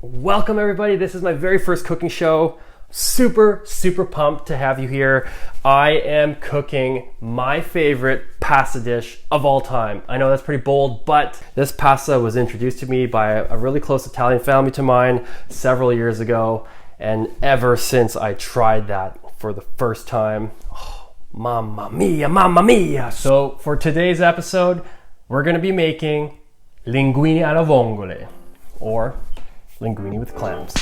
Welcome everybody, this is my very first cooking show. Super pumped to have you here. I am cooking my favorite pasta dish of all time. I know that's pretty bold, but this pasta was introduced to me by a really close Italian family to mine several years ago, and ever since I tried that for the first time, oh, mamma mia, mamma mia. So for today's episode, we're gonna be making linguine alla vongole, or linguine with clams.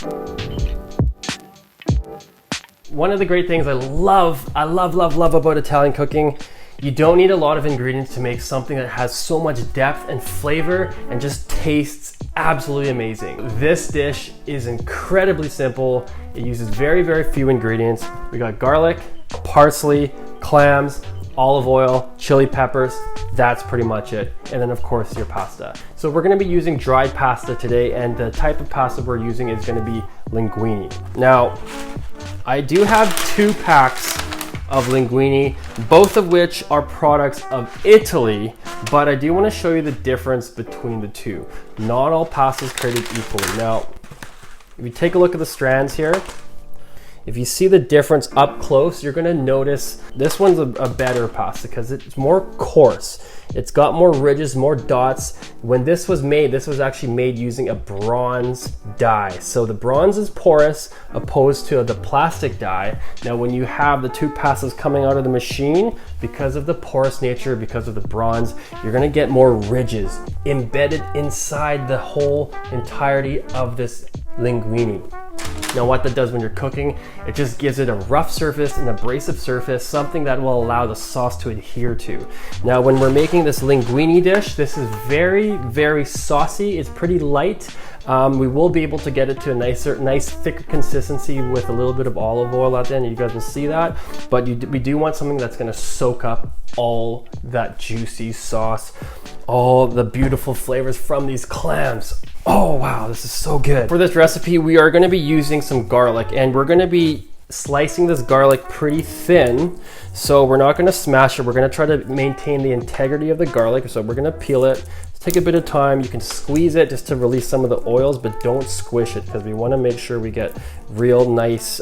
One of the great things I love about Italian cooking, you don't need a lot of ingredients to make something that has so much depth and flavor and just tastes absolutely amazing. This dish is incredibly simple. It uses very few ingredients. We got garlic, parsley, clams, olive oil, chili peppers. That's pretty much it. And then of course your pasta. So we're gonna be using dried pasta today, and the type of pasta we're using is gonna be linguine. Now, I do have 2 packs of linguine, both of which are products of Italy, but I do wanna show you the difference between the two. Not all pasta is created equally. Now, if you take a look at the strands here, if you see the difference up close, you're gonna notice this one's a better pasta because it's more coarse. It's got more ridges, more dots. When this was made, this was actually made using a bronze dye. So the bronze is porous opposed to the plastic dye. Now when you have the 2 pastas coming out of the machine, because of the porous nature, because of the bronze, you're gonna get more ridges embedded inside the whole entirety of this linguine. Now what that does when you're cooking, it just gives it a rough surface, an abrasive surface, something that will allow the sauce to adhere to. Now when we're making this linguine dish, this is very saucy. It's pretty light. We will be able to get it to a nice thicker consistency with a little bit of olive oil at the end. You guys will see that. But we do want something that's gonna soak up all that juicy sauce, all the beautiful flavors from these clams. Oh wow, this is so good. For this recipe, we are gonna be using some garlic, and we're gonna be slicing this garlic pretty thin. So we're not gonna smash it. We're gonna try to maintain the integrity of the garlic. So we're gonna peel it. Take a bit of time. You can squeeze it just to release some of the oils, but don't squish it because we wanna make sure we get real nice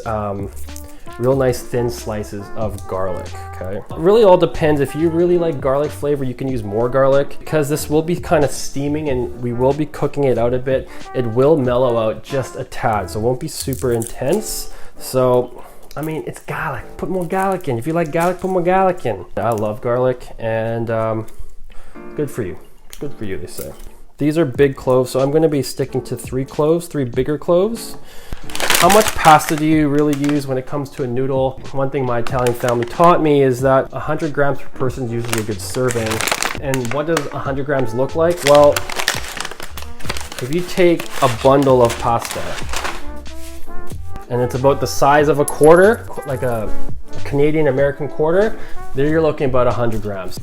thin slices of garlic, okay? It really all depends. If you really like garlic flavor, you can use more garlic. Because this will be kind of steaming and we will be cooking it out a bit, it will mellow out just a tad, so it won't be super intense. So, I mean, it's garlic. Put more garlic in. If you like garlic, put more garlic in. I love garlic, and good for you. It's good for you, they say. These are big cloves, so I'm gonna be sticking to 3 cloves, 3 bigger cloves. How much pasta do you really use when it comes to a noodle? One thing my Italian family taught me is that 100 grams per person is usually a good serving. And what does 100 grams look like? Well, if you take a bundle of pasta, and it's about the size of a quarter, like a Canadian American quarter, there you're looking about 100 grams.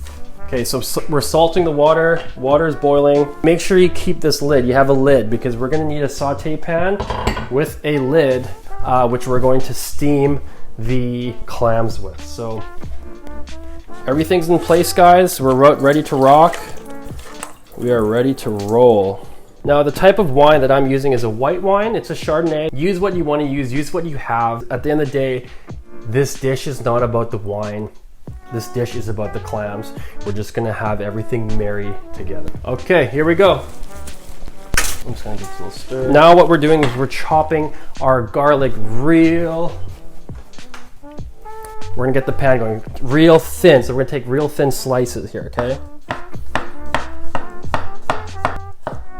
Okay, so we're salting the water. Water is boiling. Make sure you keep this lid. You have a lid because we're gonna need a saute pan with a lid, which we're going to steam the clams with. So everything's in place, guys. We're ready to rock. We are ready to roll. Now the type of wine that I'm using is a white wine. It's a Chardonnay. Use what you wanna use what you have. At the end of the day, this dish is not about the wine. This dish is about the clams. We're just gonna have everything marry together. Okay, here we go. I'm just gonna give this a little stir. Now what we're doing is we're chopping our garlic we're gonna get the pan going real thin. So we're gonna take real thin slices here, okay?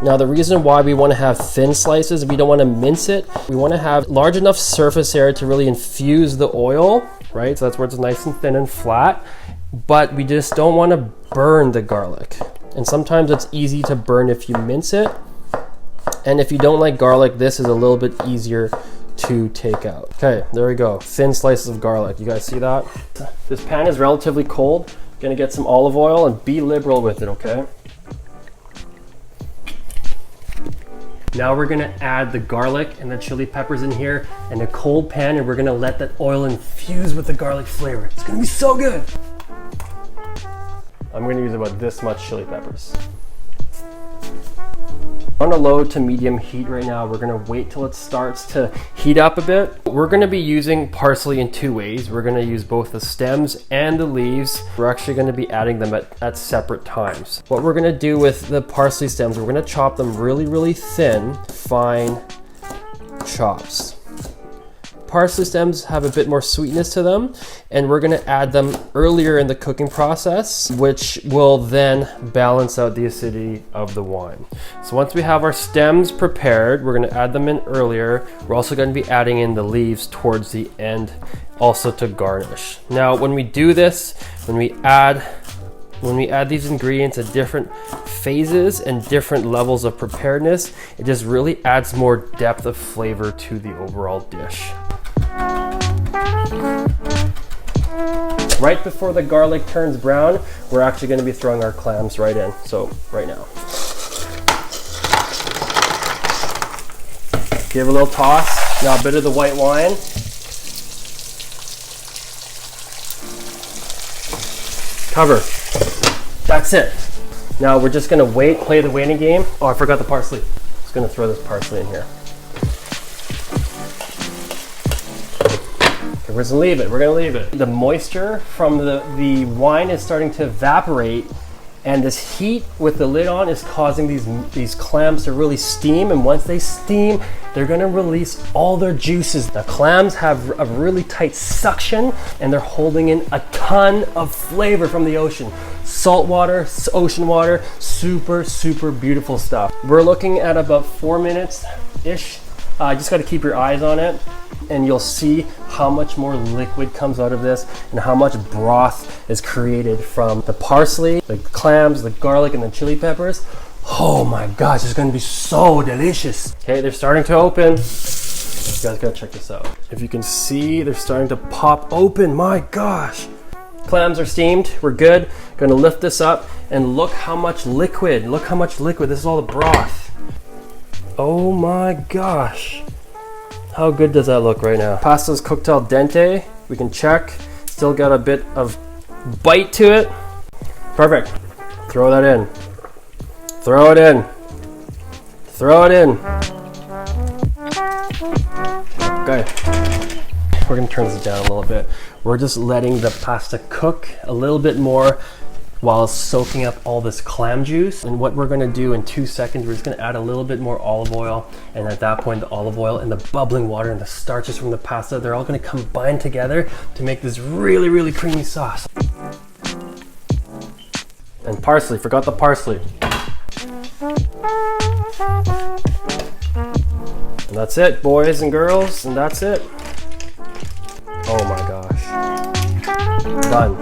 Now the reason why we wanna have thin slices, we don't wanna mince it. We wanna have large enough surface area to really infuse the oil, right? So that's where it's nice and thin and flat, but we just don't want to burn the garlic. And sometimes it's easy to burn if you mince it. And if you don't like garlic, this is a little bit easier to take out. Okay, there we go. Thin slices of garlic. You guys see that? This pan is relatively cold. Gonna get some olive oil and be liberal with it, okay? Now we're gonna add the garlic and the chili peppers in here in a cold pan, and we're gonna let that oil infuse with the garlic flavor. It's gonna be so good. I'm gonna use about this much chili peppers. On a low to medium heat right now. We're gonna wait till it starts to heat up a bit. We're gonna be using parsley in two ways. We're gonna use both the stems and the leaves. We're actually gonna be adding them at separate times. What we're gonna do with the parsley stems, we're gonna chop them really, really thin, fine chops. Parsley stems have a bit more sweetness to them, and we're gonna add them earlier in the cooking process, which will then balance out the acidity of the wine. So once we have our stems prepared, we're gonna add them in earlier. We're also gonna be adding in the leaves towards the end, also to garnish. Now, when we do this, when we add these ingredients at different phases and different levels of preparedness, it just really adds more depth of flavor to the overall dish. Right before the garlic turns brown, we're actually going to be throwing our clams right in. So right now. Give a little toss. Now a bit of the white wine. Cover. That's it. Now we're just going to wait, play the waiting game. Oh, I forgot the parsley. Just going to throw this parsley in here. We're gonna leave it. We're gonna leave it. The moisture from the wine is starting to evaporate, and this heat with the lid on is causing these clams to really steam. And once they steam, they're gonna release all their juices. The clams have a really tight suction, and they're holding in a ton of flavor from the ocean. Salt water, ocean water, super, super beautiful stuff. We're looking at about 4 minutes-ish. Just gotta keep your eyes on it, and you'll see how much more liquid comes out of this and how much broth is created from the parsley, the clams, the garlic, and the chili peppers. Oh my gosh, it's gonna be so delicious. Okay, they're starting to open. You guys gotta check this out. If you can see, they're starting to pop open. My gosh. Clams are steamed, we're good. Gonna lift this up, and look how much liquid. Look how much liquid. This is all the broth. Oh my gosh. How good does that look right now? Pasta's cooked al dente. We can check. Still got a bit of bite to it. Perfect. Throw that in. Throw it in. Throw it in. Okay. We're gonna turn this down a little bit. We're just letting the pasta cook a little bit more while it's soaking up all this clam juice. And what we're gonna do in 2 seconds, we're just gonna add a little bit more olive oil. And at that point, the olive oil and the bubbling water and the starches from the pasta, they're all gonna combine together to make this really, really creamy sauce. And parsley, forgot the parsley. And that's it, boys and girls, and that's it. Oh my gosh. Done.